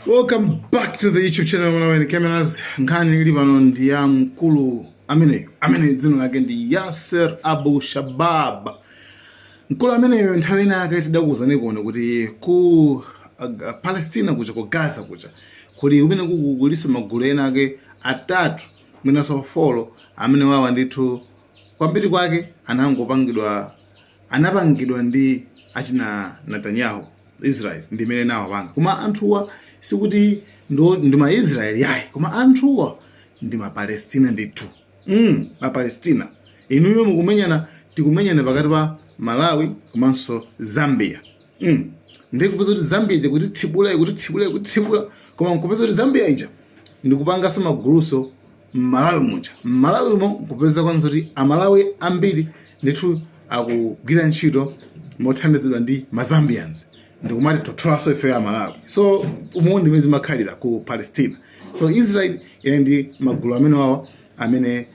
Welcome back to the YouTube channel. When cameras ngani libano ndi ya mkulu amene dzina lake ndi Yasser Abu Shabab. Mkulu ameneyo nthawi ina akaitida kuwuzani kuno kuti ku Palestina kuja ku Gaza kuja kuli umene kuliso magulu ena ake atatu mwina sofolo amene wawa ndithu kwambiri kwake anapangidwa ndi achina Netanyahu Israel ndi mene nawo panga koma anthuwa sikuti ndi ma Israel yayi koma anthuwa ndi ma Palestina ndithu ma Palestina inuyo mukumenyana tikumenyana pakati pa Malawi komanso Zambia ndi kupeza kuti Zambia kuti thibula koma kupeza kuti Zambia ija ndikupanga so maguluso Malawi muja Malawi mo kupeza kwanza kuti amalawi ambiri ndithu akugwira ntchito mothandizidwa ndi Mazambians ndikumati totholaso ife ya Malawi so umundi mezi makhalira ku Palestina so Israel ndi magulu amene wawa amene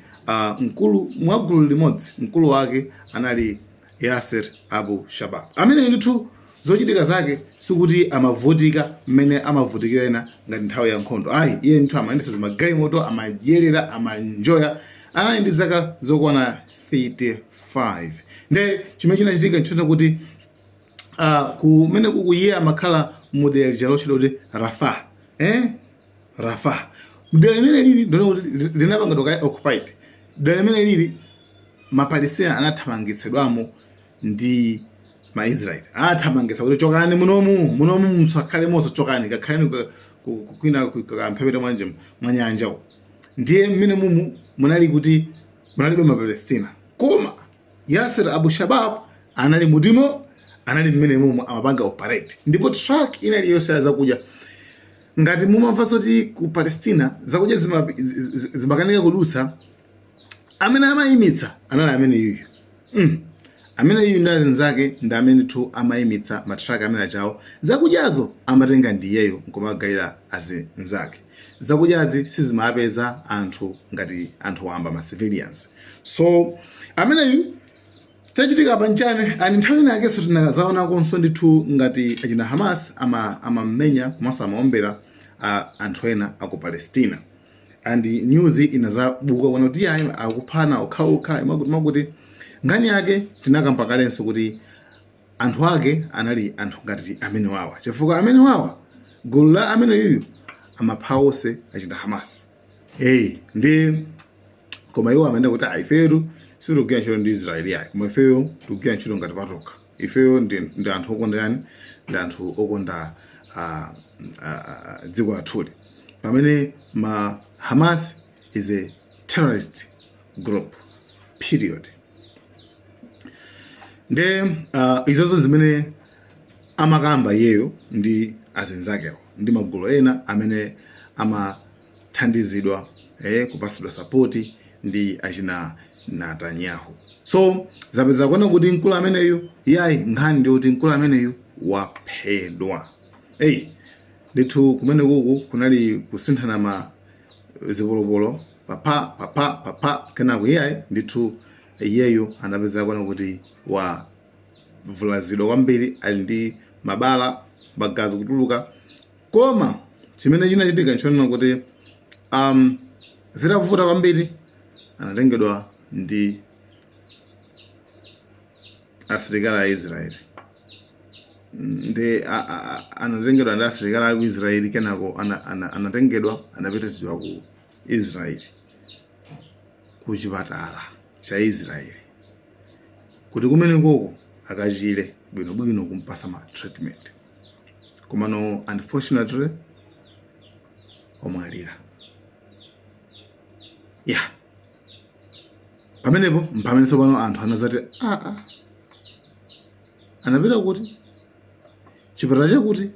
mkulu mwagulu limodzi mkulu wake anali Yasser Abu Shabab amene ndithu zochitika zake sikuti amavutika mmene amavutikira ena ngati nthawi ya nkhondo ayi iye ndithu amayendesa magalimoto amadyerera amanjoya ndi zaka zokwana 35 nde chimene chinachitika nchoti kuti kumene kukuye amakhala mudera jalochero kuti Rafah mudera limene lili ndona kuti linapanga doka occupied dera limene lili mapalestina anathamangitsidwamo ndi ma Israel athamangitsa kuti chokani munomu musakhale moso chokani kakhaleni kukwina kamphepete mwanje mwanyanja ndiye mmene munali kuti munalibe ma Palestina koma Yasser Abu Shabab anali mutimo anali mmene amapanga operate ndipo truck inali yonse zakudya ngati mumamva zoti ku Palestina zakudya zimakanika kudutsa amene amayimitsa anali amene yuyu amene yuyu ndi azinzake ndi amene tu amayimitsa matruck amene achawo zakudyazo amatenga ndiyeyo nkomagayira azinzake zakudyazi sizimapeza anthu ngati anthu wamba ma civilians so amene yuyu tachitika panchane ani nthawi ina akeso tinazaona konso ndithu ngati achina Hamas amamenya komanso amaombera anthu ena aku Palestina and news inazabuka kuona kuti ayi akuphana okhaokha makuti ngani yake tinakampakalenso kuti anthu ake anali anthu ngati amene wawa chifukwa amene wawa gulu la amene yuyu amaphawose achina Hamas ndi koma iwo amene kuti ifeyo sirugya ntchito ndi Israel yayi koma ifeyo tugya ntchito ngati patoka ifeyo ndi anthu okonda yani ndi anthu okonda dziko lathuli pamene ma Hamas is a terrorist group period nde izozo zimene amakamba yeyo ndi azinzakewo ndi magulu ena amene amathandizidwa kupasidwa support ndi achina Netanyahu so zapeza kuona kuti mkulu ameneyo yayi nkhani ndi kuti mkulu ameneyo waphedwa ndithu kumene kuku kunali kusinthana ma zipolopolo papa kenako yayi ndithu iyeyo anapeza kuona kuti wavulazidwa kwambiri ali ndi mabala magazi kutuluka koma chimene chinachitika nchonena kuti zitavuta kwambiri anatengedwa ndi asilikali a Israel ndi anatengedwa ndi asilikali a Israel kenako anatengedwa anapititsidwa ku Israel ku chipatala cha Israel kuti kumene koko akachire bwinobwino kumpasa ma treatment koma no unfortunately omwalira pamenepo mpamenenso pano anthu anazati anapita kuti chipatala chakuti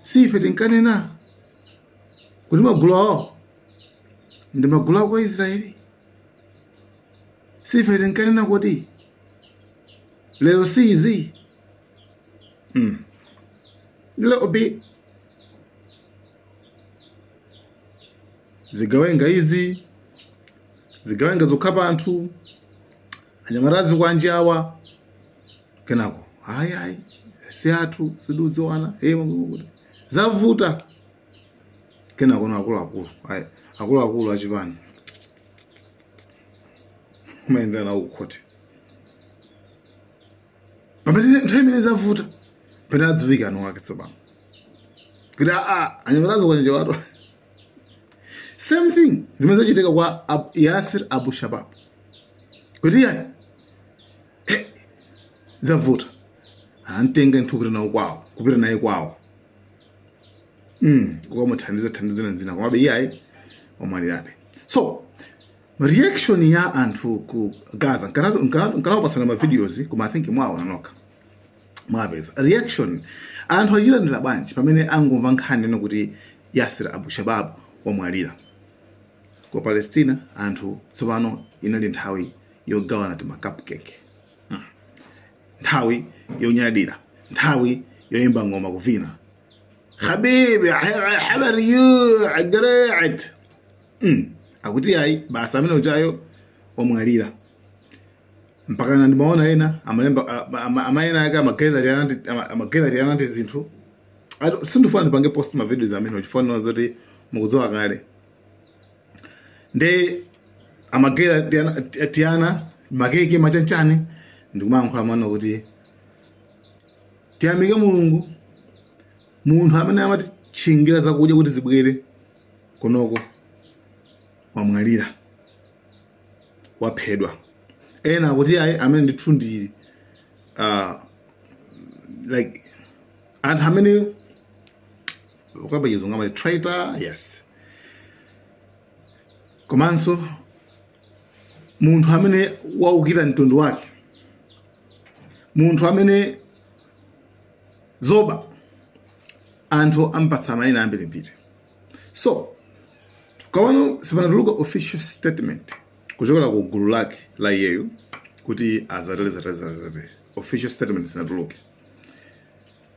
sife tinkanena kuti magulu awo ndi magulu ako a Israeli sife tinkanena kuti lero sizi lero bi zigawenga izi zigawenga zokhapa anthu anyamarazi kwanji awa kenako hayi siathu sidudziwana zavuta kena kona akulu achipani maendera na ukhote pamene nthawi imene zavuta pene adziwika anu wake tsopano kuti anyamulazo kwenye watu same thing zimene zachitika kwa Yasir Abu Shabab kuti yayi zavuta antenga nthu kupita naye kwawo kukamuthandiza nzina komabe iyayi wamwalirabe. So reaction ya anthu ku Gaza nkanapasana ma videos kuma I think mwawo nanoka mwapeza reaction anthu achilandira bwanji pamene angomva nkhani ino kuti Yasir Abu Shabab wamwalira ku Palestina. Anthu tsopano inali nthawi yogawana ti cupcake, nthawi yonyadira, nthawi yoyimba ngoma kuvina habibi habariyu agrat akuti yayi basa amene uchayo omwalira mpaka na ndimaona ena amalemba amayena aka amagallery yanati zinthu sindifuna ndipange post ma videos amene uchifuna zoti mukuzowa kale nde amagallery tiana makeke machanchani ndikumankhula mwana kuti tiyamike Mulungu munthu amene amatitchingira zakudya kuti zibwere kunoko wamwalira waphedwa. Ena kuti ayi amene ndithu ndi like anthu amene ukabayizonga amati traitor, yes, komanso munthu amene waukira mtundu wake, munthu amene zoba anthu ampatsa mayina ambirimbiri. So tukawano sipanatuluka official statement kuchokera ku gulu lake la iyeyo kuti azatele official statement sinatuluke.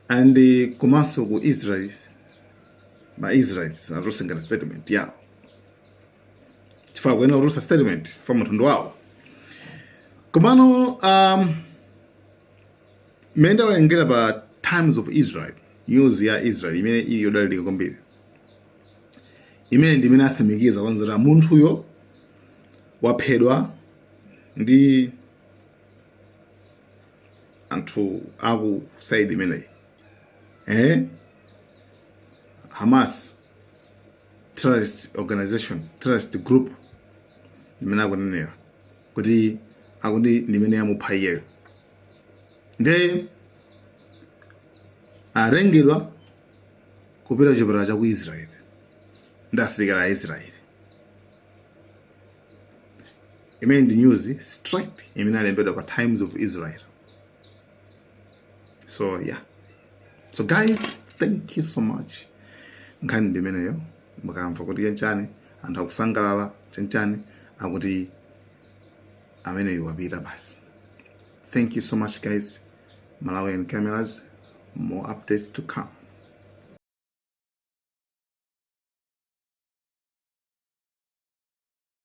And komanso ku Israel sinatuluka statement yawo chifukwa kwena urusa statement from mtundu wawo. Komano menda walengera pa Times of Israel, news ya Israel imene ili yodalirika kwambiri, imene ndimene atsimikiza kwanzira munthuyo waphedwa ndi anthu aku side imeneyi Hamas terrorist organization, terrorist group imene akunenera kuti akuti ndimene yamupha iyeyo. Nde arengedwa kupita chipatala cha ku Israel ndi asilikali a Israel. Imene ndi news straight imene alembedwa pa Times of Israel. So yeah, so guys, thank you so much. Nkhani ndimeneyo mukamva kuti chanchani anthu akusangalala chanchani akuti amene wapita basi. Thank you so much guys. Malawian Cameras, more updates to come.